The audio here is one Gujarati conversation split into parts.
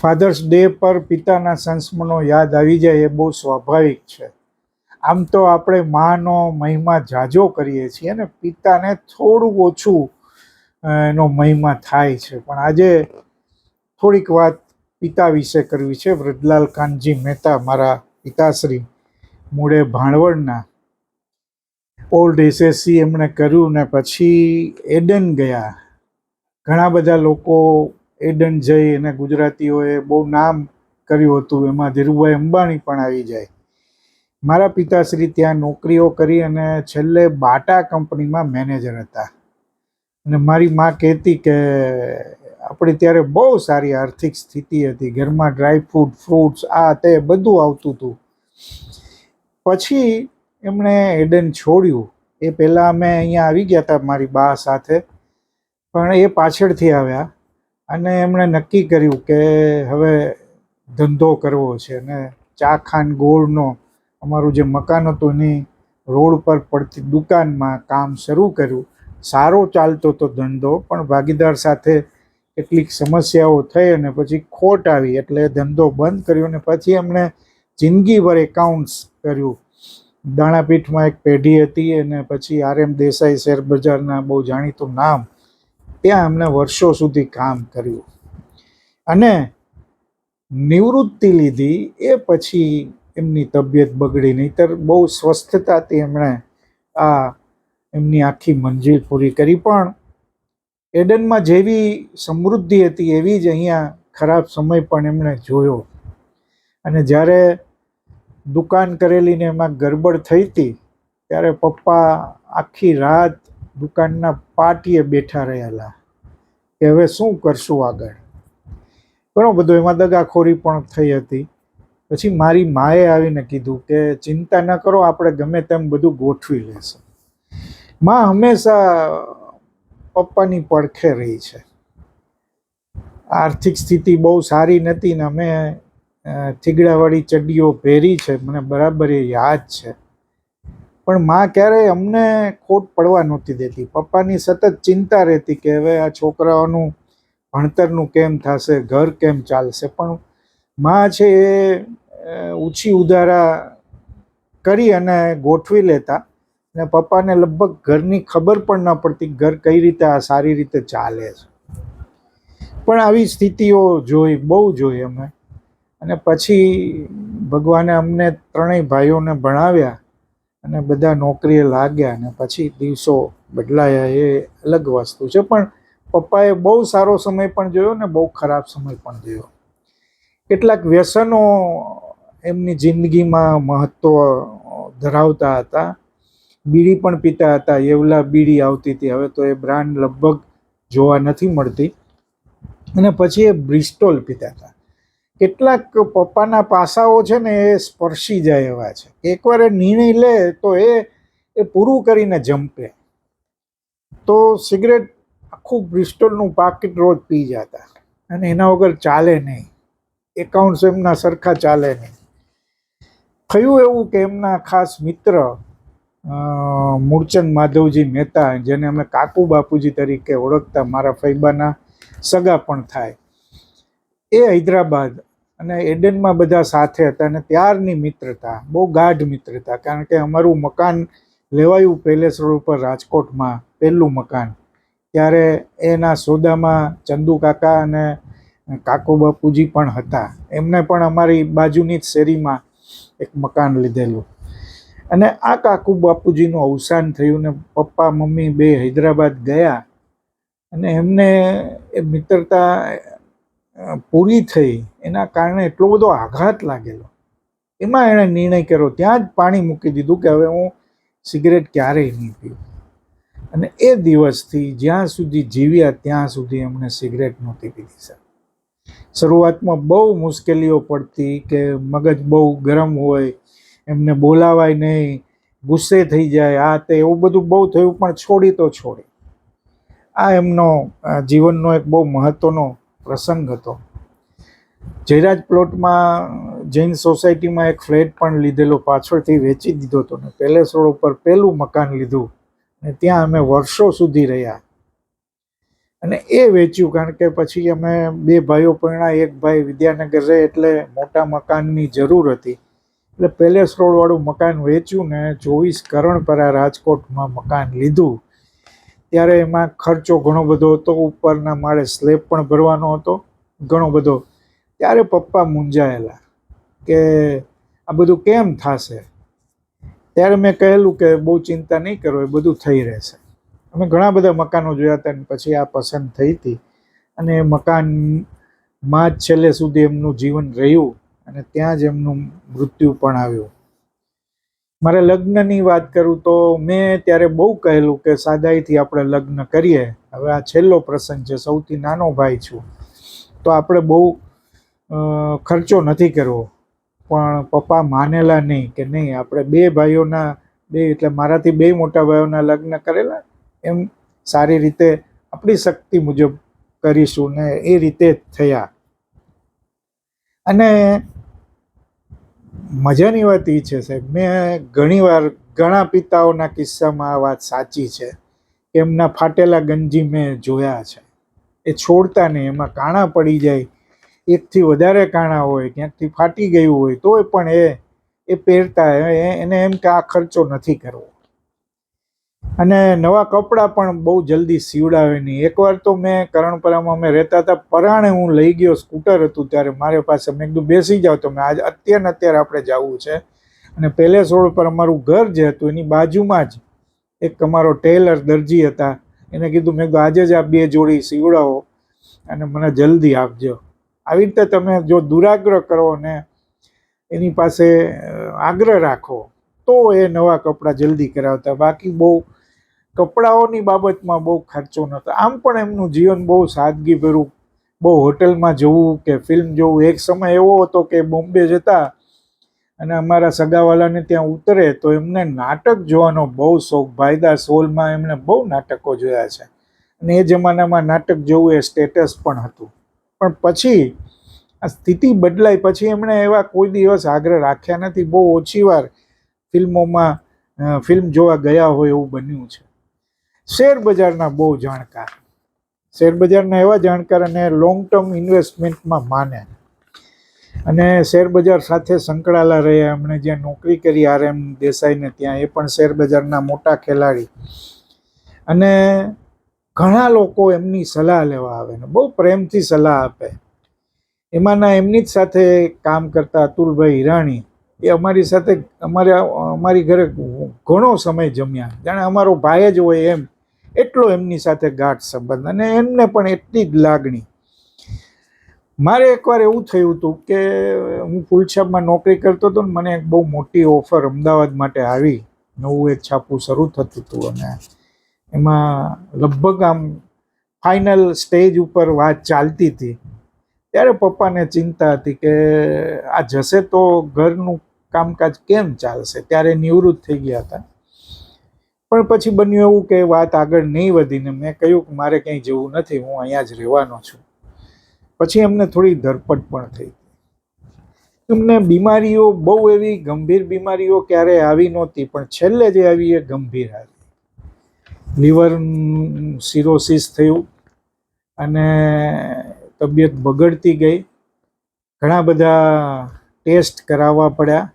ફાધર્સ ડે પર પિતાના સંસ્મરણો યાદ આવી જાય એ બહુ સ્વાભાવિક છે. આમ તો આપણે માનો મહિમા જાજો કરીએ છીએ અને પિતાને થોડું ઓછું એનો મહિમા થાય છે. પણ આજે થોડીક વાત પિતા વિશે કરવી છે. વ્રજલાલ કાનજી મહેતા મારા પિતાશ્રી મૂળે ભાણવડના ઓલ્ડ એસએસસી એમણે કર્યું ને પછી એડન ગયા. ઘણા બધા લોકો એડન જઈ અને ગુજરાતીઓએ બહુ નામ કર્યું હતું. એમાં ધીરુભાઈ અંબાણી પણ આવી જાય. મારા પિતાશ્રી ત્યાં નોકરીઓ કરી અને છેલ્લે બાટા કંપનીમાં મેનેજર હતા. અને મારી માં કહેતી કે આપણી ત્યારે બહુ સારી આર્થિક સ્થિતિ હતી, ઘરમાં ડ્રાયફ્રૂટ, ફ્રૂટ્સ, આ તે બધું આવતું હતું. પછી એમણે એડન છોડ્યું. એ પહેલાં અમે અહીંયા આવી ગયા હતા મારી બા સાથે, પણ એ પાછળથી આવ્યા અને એમણે નક્કી કર્યું કે હવે ધંધો કરવો છે. અને ચાખાન ગોળનો અમારું જે મકાન હતું એની રોડ પર પડતી દુકાનમાં કામ શરૂ કર્યું. સારો ચાલતો હતો ધંધો, પણ ભાગીદાર સાથે કેટલીક સમસ્યાઓ થઈ અને પછી ખોટ આવી એટલે ધંધો બંધ કર્યો. અને પછી એમણે જિંદગીભર એકાઉન્ટ્સ કર્યું. દાણાપીઠમાં એક પેઢી હતી અને પછી RM દેસાઈ શેરબજારના બહુ જાણીતું નામ, ત્યાં એમણે વર્ષો સુધી કામ કર્યું અને નિવૃત્તિ લીધી. એ પછી એમની તબિયત બગડી, નહીંતર બહુ સ્વસ્થતાથી એમણે એમની આખી મંજિલ પૂરી કરી. પણ એડનમાં જેવી સમૃદ્ધિ હતી એવી જ અહીંયા ખરાબ સમય પણ એમણે જોયો. અને જ્યારે દુકાન કરેલી ને એમાં ગરબડ થઈ હતી ત્યારે પપ્પા આખી રાત દુકાનના પાટીએ બેઠા રહેલા કે હવે શું કરશું આગળ. ઘણો બધો એમાં દગાખોરી પણ થઈ હતી. પછી મારી માએ આવીને કીધું કે ચિંતા ન કરો, આપણે ગમે તેમ બધું ગોઠવી લેશું. માં હંમેશા પપ્પાની પડખે રહી છે. આર્થિક સ્થિતિ બહુ સારી નથી ને અમે થીગડાવાળી ચડ્ડીઓ પહેરી છે, મને બરાબર એ યાદ છે. પણ માં ક્યારેય અમને ખોટ પડવા નહોતી દેતી. પપ્પાની સતત ચિંતા રહેતી કે હવે આ છોકરાઓનું ભણતરનું કેમ થશે, ઘર કેમ ચાલશે. પણ માં છે એ ઊંચી ઉધારા કરી અને ગોઠવી લેતા અને પપ્પાને લગભગ ઘરની ખબર પણ ન પડતી ઘર કઈ રીતે આ સારી રીતે ચાલે છે. પણ આવી સ્થિતિઓ જોઈ, બહુ જોઈ અમે. અને પછી ભગવાને અમને ત્રણેય ભાઈઓને ભણાવ્યા અને બધા નોકરીએ લાગ્યા અને પછી દિવસો બદલાયા, એ અલગ વસ્તુ છે. પણ પપ્પાએ બહુ સારો સમય પણ જોયો ને બહુ ખરાબ સમય પણ જોયો. કેટલાક વ્યસનો એમની જિંદગીમાં મહત્વ ધરાવતા હતા. બીડી પણ પીતા હતા. એવલા બીડી આવતી હતી, હવે તો એ બ્રાન્ડ લગભગ જોવા નથી મળતી. અને પછી એ બ્રિસ્ટોલ પીતા હતા. કેટલાક પપ્પાના પાસાઓ છે ને એ સ્પર્શી જાય એવા છે. એકવાર એ નિર્ણય લે તો એ પૂરું કરીને જંપે. તો સિગરેટ આખું બ્રિસ્ટોલનું પાકીટ રોજ પી જતા અને એના વગર ચાલે નહીં. એકાઉન્ટ્સ એમના સરખા ચાલે નહીં. થયું એવું કે એમના ખાસ મિત્ર મૂળચંદ માધવજી મહેતા, જેને અમે કાકુ બાપુજી તરીકે ઓળખતા, મારા ફૈબાના સગા પણ થાય, એ હૈદરાબાદ અને એડનમાં બધા સાથે હતા. અને ત્યારની મિત્રતા બહુ ગાઢ મિત્રતા, કારણ કે અમારું મકાન લેવાયું પેલેસ રોડ ઉપર રાજકોટમાં, પહેલું મકાન. ત્યારે એના સોદામાં ચંદુ કાકા અને કાકુ બાપુજી પણ હતા. એમને પણ અમારી બાજુની જ શેરીમાં એક મકાન લીધેલું. અને આ કાકુ બાપુજીનું અવસાન થયું ને પપ્પા મમ્મી બે હૈદરાબાદ ગયા અને એમને એ મિત્રતા પૂરી થઈ એના કારણે એટલો બધો આઘાત લાગેલો. એમાં એણે નિર્ણય કર્યો, ત્યાં જ પાણી મૂકી દીધું કે હવે હું સિગરેટ ક્યારેય નહીં પીવું. અને એ દિવસથી જ્યાં સુધી જીવ્યા ત્યાં સુધી એમણે સિગરેટ નહોતી પીધી. શરૂઆતમાં બહુ મુશ્કેલીઓ પડતી કે મગજ બહુ ગરમ હોય, એમને બોલાવાય નહીં, ગુસ્સે થઈ જાય, આ તે એવું બધું બહુ થયું. પણ છોડી તો છોડી. આ એમનો જીવનનો એક બહુ મહત્ત્વનો પ્રસંગ હતો. જયરાજ પ્લોટમાં જૈન સોસાયટીમાં એક ફ્લેટ પણ લીધેલો, પાછળથી વેચી દીધો હતો ને પેલેસ રોડ ઉપર પહેલું મકાન લીધું અને ત્યાં અમે વર્ષો સુધી રહ્યા. અને એ વેચ્યું, કારણ કે પછી અમે બે ભાઈઓ પરણા, એક ભાઈ વિદ્યાનગર રહે એટલે મોટા મકાનની જરૂર હતી. એટલે પેલેસ રોડવાળું મકાન વેચ્યું ને 24 કરણપરા રાજકોટમાં મકાન લીધું. ત્યારે એમાં ખર્ચો ઘણો બધો હતો, ઉપરના માળે સ્લેબ પણ ભરવાનો હતો ઘણો બધો. ત્યારે પપ્પા મૂંઝાયેલા કે આ બધું કેમ થશે. ત્યારે મેં કહેલું કે બહુ ચિંતા નહીં કરો, એ બધું થઈ રહેશે. અમે ઘણા બધા મકાનો જોયા હતા અને પછી આ પસંદ થઈ હતી અને એ મકાનમાં જ છેલ્લે સુધી એમનું જીવન રહ્યું અને ત્યાં જ એમનું મૃત્યુ પણ આવ્યું. મારે લગ્નની વાત કરું તો મેં ત્યારે બહુ કહેલું કે સાદાઈથી આપણે લગ્ન કરીએ. હવે આ છેલ્લો પ્રસંગ છે, સૌથી નાનો ભાઈ છું તો આપણે બહુ ખર્ચો નથી કરવો. પણ પપ્પા માનેલા નહીં કે નહીં, આપણે બે ભાઈઓના, બે એટલે મારાથી બે મોટા ભાઈઓના લગ્ન કરેલા, એમ સારી રીતે આપણી શક્તિ મુજબ કરીશું ને એ રીતે જ થયા. અને મજાની વાત એ છે સાહેબ, મેં ઘણીવાર ઘણા પિતાઓના કિસ્સામાં આ વાત સાચી છે કે એમના ફાટેલા ગંજી મેં જોયા છે. એ છોડતા નહીં, એમાં કાણા પડી જાય, એકથી વધારે કાણા હોય, ક્યાંકથી ફાટી ગયું હોય તોય પણ એ પહેરતા, એને એમ કે આ ખર્ચો નથી કરવો. અને નવા કપડાં પણ બહુ જલ્દી સીવડાવે નહીં. એકવાર તો મેં કરણપરામાં અમે રહેતા હતા, પરાણે હું લઈ ગયો, સ્કૂટર હતું ત્યારે મારી પાસે, મેં કીધું બેસી જાઓ તમે, આજ અત્યારે આપણે જવું છે. અને પેલેસ રોડ પર અમારું ઘર જે હતું એની બાજુમાં જ એક અમારો ટેલર દરજી હતા, એને કીધું, મેં કીધું આજે જ આ બે જોડી સીવડાવો અને મને જલ્દી આપજો. આવી રીતે તમે જો દુરાગ્રહ કરો ને એની પાસે આગ્રહ રાખો તો એ નવા કપડાં જલ્દી કરાવતા. બાકી બહુ કપડાઓની બાબતમાં બહુ ખર્ચો નહોતો. આમ પણ એમનું જીવન બહુ સાદગીભર્યું, બહુ હોટલમાં જવું કે ફિલ્મ જોવું. એક સમય એવો હતો કે બોમ્બે જતા અને અમારા સગાવાલાને ત્યાં ઉતરે તો એમને નાટક જોવાનો બહુ શોખ. ભાઈદાસ હોલમાં એમણે બહુ નાટકો જોયા છે અને એ જમાનામાં નાટક જોવું એ સ્ટેટસ પણ હતું. પણ પછી આ સ્થિતિ બદલાઈ પછી એમણે એવા કોઈ દિવસ આગ્રહ રાખ્યા નથી. બહુ ઓછી વાર ફિલ્મોમાં ફિલ્મ જોવા ગયા હોય એવું બન્યું છે. શેર બજારના બહુ જાણકાર, શેર બજારના એવા જાણકાર અને લોંગ ટર્મ ઇન્વેસ્ટમેન્ટમાં માને અને શેર બજાર સાથે સંકળાયેલા રહ્યા. એમણે જ્યાં નોકરી કરી RM દેસાઈને ત્યાં, એ પણ શેર બજારના મોટા ખેલાડી. અને ઘણા લોકો એમની સલાહ લેવા આવે ને બહુ પ્રેમથી સલાહ આપે. એમાંના એમની જ સાથે કામ કરતા અતુલભાઈ હિરાણી, એ અમારી સાથે અમારી ઘરે ઘણો સમય જમ્યા, જાણે અમારો ભાઈ જ હોય એમ, એટલો એમની સાથે ગાઢ સંબંધ અને એમને પણ એટલી જ લાગણી. મારે એકવાર એવું થયું હતું કે હું ફૂલછાપમાં નોકરી કરતો હતો ને મને એક બહુ મોટી ઓફર અમદાવાદ માટે આવી. નવું એક છાપું શરૂ થતું હતું અને એમાં લગભગ આમ ફાઇનલ સ્ટેજ ઉપર વાત ચાલતી હતી. ત્યારે પપ્પાને ચિંતા હતી કે આ જશે તો ઘરનું કામકાજ કેમ ચાલશે. ત્યારે નિવૃત્ત થઈ ગયા હતા. પણ પછી બન્યું એવું કે વાત આગળ નહીં વધીને મેં કહ્યું કે મારે કંઈ જવું નથી, હું અહીંયા જ રહેવાનો છું. પછી એમને થોડી ધરપત પણ થઈ. એમને બીમારીઓ બહુ એવી ગંભીર બીમારીઓ ક્યારેય આવી નહોતી, પણ છેલ્લે જે આવી એ ગંભીર આવી. લીવર સિરોસિસ થયું અને તબિયત બગડતી ગઈ. ઘણા બધા ટેસ્ટ કરાવવા પડ્યા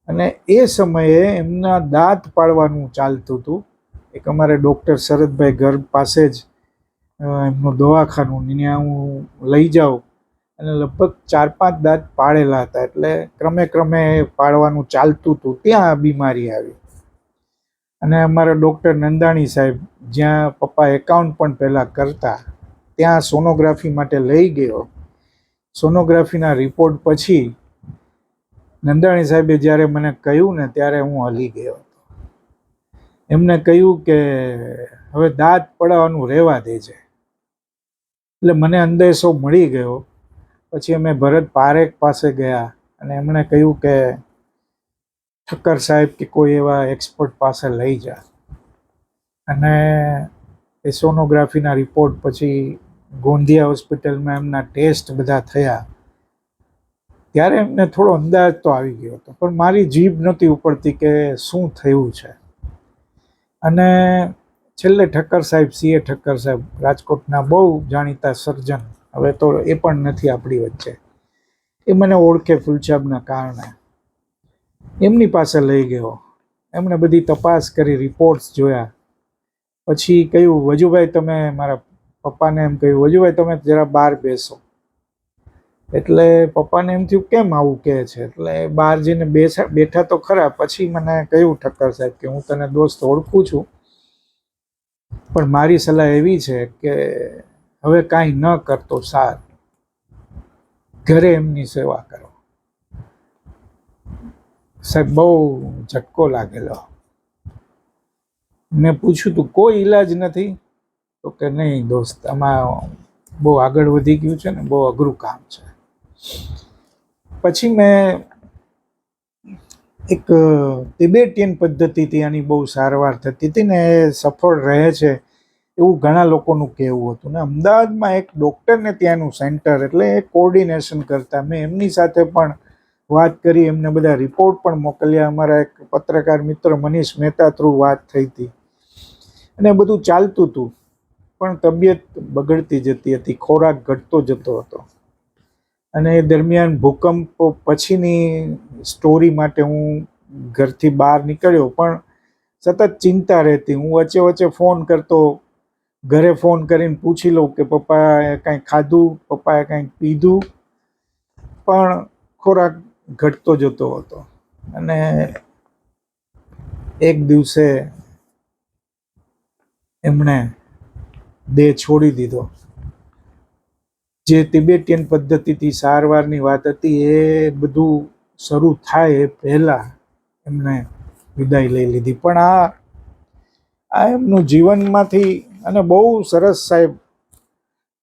અને એ સમયે એમના દાંત પાડવાનું ચાલતું હતું. એક અમારે ડૉક્ટર શરદભાઈ ઘર પાસે જ એમનું દવાખાનું, ત્યાં હું લઈ જાઉં અને લગભગ 4-5 દાંત પાડેલા હતા. એટલે ક્રમે પાડવાનું ચાલતું હતું, ત્યાં આ બીમારી આવી. અને અમારા ડૉક્ટર નંદાણી સાહેબ, જ્યાં પપ્પા એકાઉન્ટ પણ પહેલાં કરતા, ત્યાં સોનોગ્રાફી માટે લઈ ગયો. સોનોગ્રાફીના રિપોર્ટ પછી નંદાણી સાહેબે જ્યારે મને કહ્યું ને ત્યારે હું હલી ગયો. એમને કહ્યું કે હવે દાંત પડાવવાનું રહેવા દેજે. એટલે મને અંદેશો મળી ગયો. પછી અમે ભરત પારેખ પાસે ગયા અને એમણે કહ્યું કે ઠક્કર સાહેબ કે કોઈ એવા એક્સપર્ટ પાસે લઈ જા. અને એ સોનોગ્રાફીના રિપોર્ટ પછી ગોંધિયા હોસ્પિટલમાં એમના ટેસ્ટ બધા થયા. ત્યારે એમને થોડો અંદાજ તો આવી ગયો હતો, પણ મારી જીભ નહોતી ઉપડતી કે શું થયું છે. અને છેલ્લે ઠક્કર સાહેબ, સીએ ઠક્કર સાહેબ, રાજકોટના બહુ જાણીતા સર્જન, હવે તો એ પણ નથી આપણી વચ્ચે, એ મને ઓળખે ફૂલછાબના કારણે. એમની પાસે લઈ ગયો. એમણે બધી તપાસ કરી, રિપોર્ટ્સ જોયા. પછી કહ્યું, વજુભાઈ તમે, મારા પપ્પાને એમ કહ્યું, વજુભાઈ તમે જરા બહાર બેસો. એટલે પપ્પાને એમ થયું કેમ આવું કહે છે, એટલે બહાર જઈને બેઠા તો ખરા. પછી મને કહ્યું ઠક્કર સાહેબ કે હું તને દોસ્ત ઓળખું છું, પણ મારી સલાહ એવી છે કે હવે કાંઈ ન કરતો સાર, ઘરે એમની સેવા કરો. સાહેબ બહુ ઝટકો લાગેલો. મેં પૂછ્યું તું કોઈ ઈલાજ નથી? તો કે નહીં દોસ્ત, આમાં બહુ આગળ વધી ગયું છે ને, બહુ અઘરું કામ છે. પછી મેં એક તિબેટિયન પદ્ધતિથી આની બહુ સારવાર થતી હતી ને, એ સફળ રહે છે એવું ઘણા લોકોનું કહેવું હતું. ને અમદાવાદમાં એક ડૉક્ટરને ત્યાંનું સેન્ટર, એટલે એ કોર્ડિનેશન કરતા. મેં એમની સાથે પણ વાત કરી, એમને બધા રિપોર્ટ પણ મોકલ્યા. અમારા એક પત્રકાર મિત્ર મનીષ મહેતા થ્રુ વાત થઈ હતી, અને બધું ચાલતું હતું. પણ તબિયત બગડતી જતી હતી, ખોરાક ઘટતો જતો હતો. અને એ દરમિયાન ભૂકંપ પછીની સ્ટોરી માટે હું ઘરથી બહાર નીકળ્યો, પણ સતત ચિંતા રહેતી. હું વચ્ચે વચ્ચે ફોન કરતો, ઘરે ફોન કરીને પૂછી લઉં કે પપ્પાએ કાંઈ ખાધું, પપ્પાએ કાંઈક પીધું, પણ ખોરાક ઘટતો જતો હતો. અને એક દિવસે એમણે દેહ છોડી દીધો. જે તિબેટિયન પદ્ધતિથી સારવારની વાત હતી, એ બધું શરૂ થાય એ પહેલાં એમને વિદાય લઈ લીધી. પણ આ એમનું જીવનમાંથી, અને બહુ સરસ સાહેબ,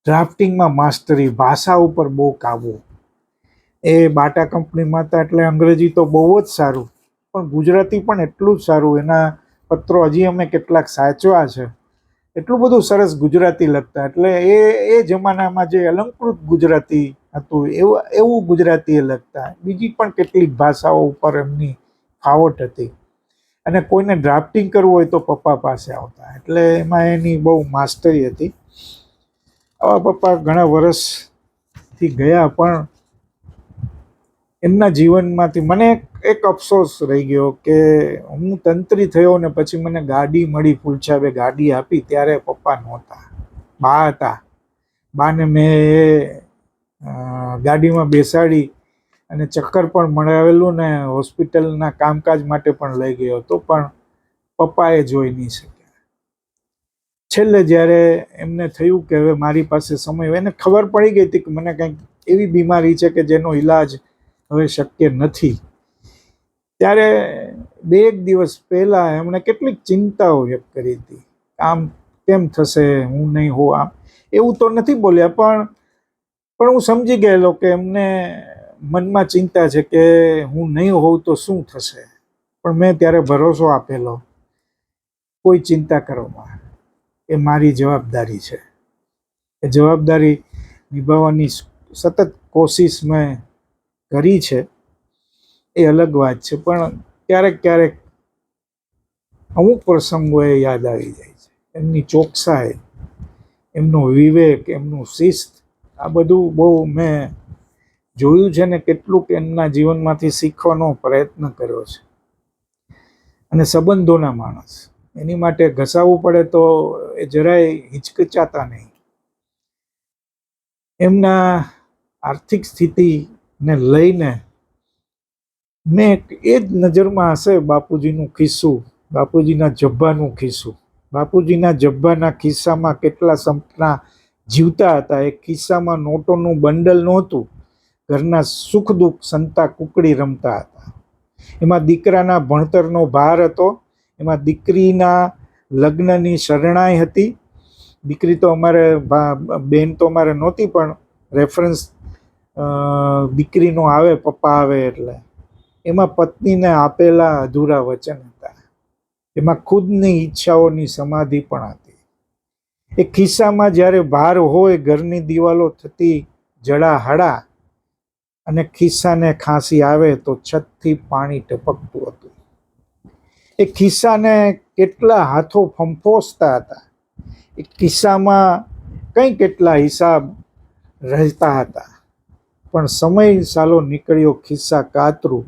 ડ્રાફ્ટિંગમાં માસ્ટરી, ભાષા ઉપર બહુ કાબુ. એ બાટા કંપનીમાં હતા એટલે અંગ્રેજી તો બહુ જ સારું, પણ ગુજરાતી પણ એટલું જ સારું. એના પત્રો હજી અમે કેટલાક સાચવા છે. એટલું બધું સરસ ગુજરાતી લખતા. એટલે એ જમાનામાં જે અલંકૃત ગુજરાતી હતું એવું ગુજરાતી એ લખતા. બીજી પણ કેટલીક ભાષાઓ ઉપર એમની ફાવટ હતી. અને કોઈને ડ્રાફ્ટિંગ કરવું હોય તો પપ્પા પાસે આવતા, એટલે એમાં એની બહુ માસ્ટરી હતી. આવા પપ્પા ઘણા વર્ષથી ગયા, પણ એમના જીવનમાંથી મને એક અફસોસ રહી ગયો કે હું તંત્રી થયો ને પછી મને ગાડી મળી, ફૂલછાબે ગાડી આપી, ત્યારે પપ્પા નહોતા, બા હતા. બાને મેં ગાડીમાં બેસાડી અને ચક્કર પણ મળાવેલું ને હોસ્પિટલના કામકાજ માટે પણ લઈ ગયો હતો, પણ પપ્પાએ જોઈ નહીં શક્યા. છેલ્લે જ્યારે એમને થયું કે હવે મારી પાસે સમય, એને ખબર પડી ગઈ હતી કે મને કંઈક એવી બીમારી છે કે જેનો ઈલાજ હવે શક્ય નથી, ત્યારે બે એક દિવસ પહેલાં એમણે કેટલીક ચિંતાઓ વ્યક્ત કરી હતી. આમ કેમ થશે, હું નહીં હોઉં, આમ એવું તો નથી બોલ્યા, પણ હું સમજી ગયેલો કે એમને મનમાં ચિંતા છે કે હું નહીં હોઉં તો શું થશે. પણ મેં ત્યારે ભરોસો આપેલો, કોઈ ચિંતા કરવામાં, એ મારી જવાબદારી છે. એ જવાબદારી નિભાવવાની સતત કોશિશ મેં કરી છે. એ અલગ વાત છે, પણ ક્યારેક ક્યારેક અમુક પ્રસંગો એ યાદ આવી જાય છે. એમની ચોકસાઈ, એમનો વિવેક, એમનું શિસ્ત, આ બધું બહુ મેં જોયું છે ને કેટલુંક એમના જીવનમાંથી શીખવાનો પ્રયત્ન કર્યો છે. અને સંબંધોના માણસ, એની માટે ઘસાવવું પડે તો એ જરાય હિચકચાતા નહીં. એમના આર્થિક સ્થિતિને લઈને મેં એ જ નજરમાં હશે બાપુજીનું ખિસ્સું, બાપુજીના જબ્બાનું ખિસ્સું. બાપુજીના જબ્બાના ખિસ્સામાં કેટલા સપના જીવતા હતા. એ ખિસ્સામાં નોટોનું બંડલ નહોતું, ઘરના સુખ દુઃખ સંતા કુકડી રમતા હતા. એમાં દીકરાના ભણતરનો ભાર હતો, એમાં દીકરીના લગ્નની શરણાઈ હતી. દીકરી તો અમારે, બેન તો અમારે નહોતી, પણ રેફરન્સ દીકરીનો આવે, પપ્પા આવે એટલે. એમાં પત્નીને આપેલા અધૂરા વચન હતા, એમાં ખુદની ઈચ્છાઓની સમાધિ પણ હતી. એ ખિસ્સામાં જ્યારે ભાર હોય, ઘરની દિવાલો થતી જડાહડા, અને ખિસ્સાને ખાંસી આવે તો છતથી પાણી ટપકતું હતું. એ ખિસ્સાને કેટલા હાથો ફંફોસતા હતા. એ ખિસ્સામાં કંઈ કેટલા હિસાબ રહેતા હતા. પણ સમય સાલો નીકળ્યો ખિસ્સા કાતરું.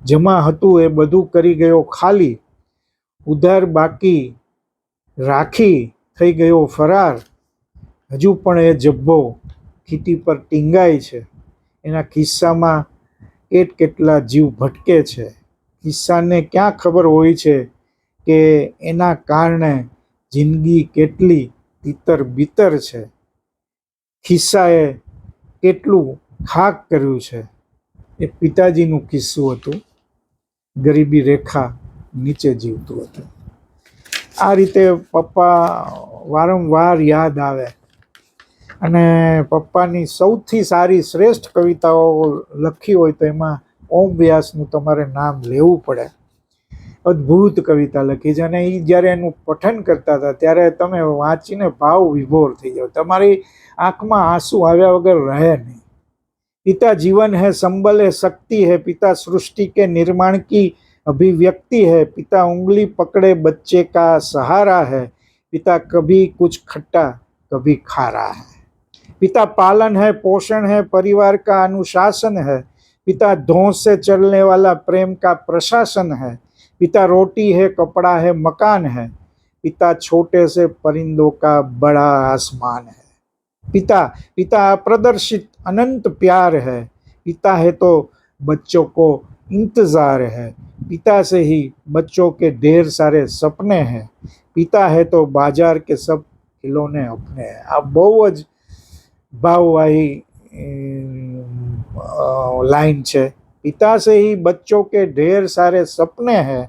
જમા હતું એ બધું કરી ગયો ખાલી. ઉધાર બાકી રાખી થઈ ગયો ફરાર. હજુ પણ એ જબ્બો ખીટી પર ટીંગાય છે. એના ખિસ્સામાં કેટલા જીવ ભટકે છે. ખિસ્સાને ક્યાં ખબર હોય છે કે એના કારણે જિંદગી કેટલી તીતર બીતર છે. ખિસ્સાએ કેટલું ખાક કર્યું છે. એ પિતાજીનું કિસ્સું હતું. ગરીબી રેખા નીચે જીવતું હતું. આ રીતે પપ્પા વારંવાર યાદ આવે અને પપ્પાની સૌથી સારી શ્રેષ્ઠ કવિતાઓ લખી હોય તો એમાં ઓમ વ્યાસનું તમારે નામ લેવું પડે. અદ્ભુત કવિતા લખી છે અને એ જ્યારે એનું પઠન કરતા હતા ત્યારે તમે વાંચીને ભાવ વિભોર થઈ જાઓ. તમારી આંખમાં આંસુ આવ્યા વગર રહે નહીં. पिता जीवन है, संबल है, शक्ति है. पिता सृष्टि के निर्माण की अभिव्यक्ति है. पिता उंगली पकड़े बच्चे का सहारा है. पिता कभी कुछ खट्टा कभी खारा है. पिता पालन है, पोषण है, परिवार का अनुशासन है. पिता धौंस से चलने वाला प्रेम का प्रशासन है. पिता रोटी है, कपड़ा है, मकान है. पिता छोटे से परिंदों का बड़ा आसमान है. पिता पिता अप्रदर्शित अनंत प्यार है. पिता है तो बच्चों को इंतजार है. पिता से ही बच्चों के ढेर सारे सपने हैं. पिता है तो बाजार के सब खिलौने अपने हैं. આ બહુ જ ભાવવાહી लाइन છે. पिता से ही बच्चों के ढेर सारे सपने हैं.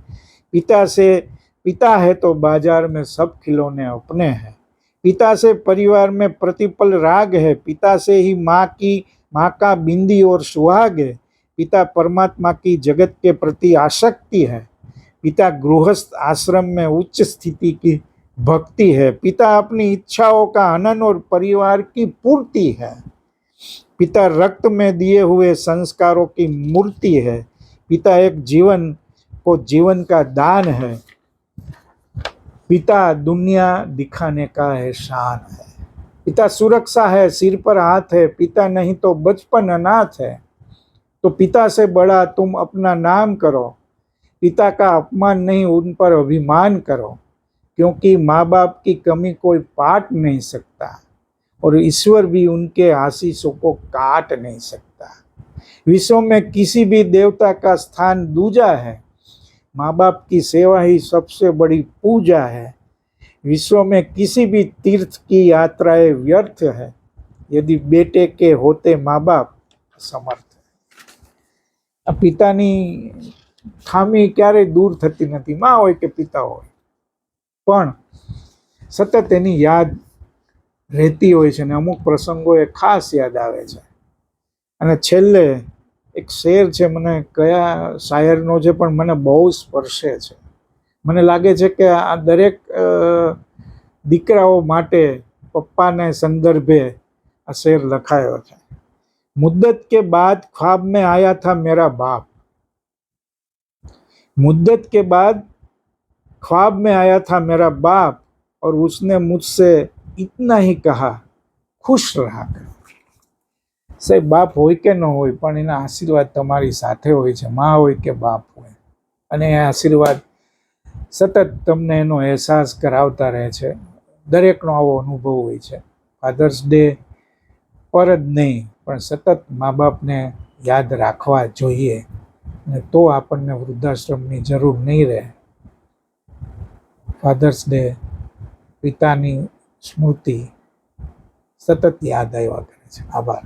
पिता है तो बाजार में सब खिलौने अपने हैं. पिता से परिवार में प्रतिपल राग है. पिता से ही माँ का बिंदी और सुहाग है. पिता परमात्मा की जगत के प्रति आसक्ति है. पिता गृहस्थ आश्रम में उच्च स्थिति की भक्ति है. पिता अपनी इच्छाओं का हनन और परिवार की पूर्ति है. पिता रक्त में दिए हुए संस्कारों की मूर्ति है. पिता एक जीवन को जीवन का दान है. पिता दुनिया दिखाने का एहसान है. पिता सुरक्षा है, सिर पर हाथ है. पिता नहीं तो बचपन अनाथ है. तो पिता से बड़ा तुम अपना नाम करो. पिता का अपमान नहीं, उन पर अभिमान करो. क्योंकि माँ बाप की कमी कोई पाट नहीं सकता और ईश्वर भी उनके आशीषों को काट नहीं सकता. विश्व में किसी भी देवता का स्थान दूजा है. माँ बाप की सेवा ही सबसे बड़ी पूजा है. विश्व में किसी भी तीर्थ की यात्राएं व्यर्थ है यदि बेटे के होते माँ बाप समर्थ. આ પિતાની ખામી ક્યારેય દૂર થતી નથી. માં હોય કે પિતા હોય પણ સતત એની યાદ રહેતી હોય છે અને અમુક પ્રસંગો એ ખાસ યાદ આવે છે. અને છેલ્લે એક શેર છે, મને કયા શાયરનો છે પણ મને બહુ સ્પર્શે છે. મને લાગે છે કે આ દરેક દીકરાઓ માટે પપ્પાને સંદર્ભે આ શેર લખાયો છે. मुद्दत के बाद ख्वाब में आया था मेरा बाप. मुद्दत के बाद ख्वाब में आया था मेरा बाप और उसने मुझसे इतना ही कहा खुश रहा करो. સાહેબ બાપ હોય કે ન હોય પણ એના આશીર્વાદ તમારી સાથે હોય છે, માં હોય કે બાપ હોય. અને એ આશીર્વાદ સતત તમને એનો અહેસાસ કરાવતા રહે છે. દરેકનો આવો અનુભવ હોય છે. ફાધર્સ ડે પર જ નહીં પણ સતત મા બાપને યાદ રાખવા જોઈએ અને તો આપણને વૃદ્ધાશ્રમની જરૂર નહીં રહે. ફાધર્સ ડે પિતાની સ્મૃતિ સતત યાદ આવ્યા કરે છે. આભાર.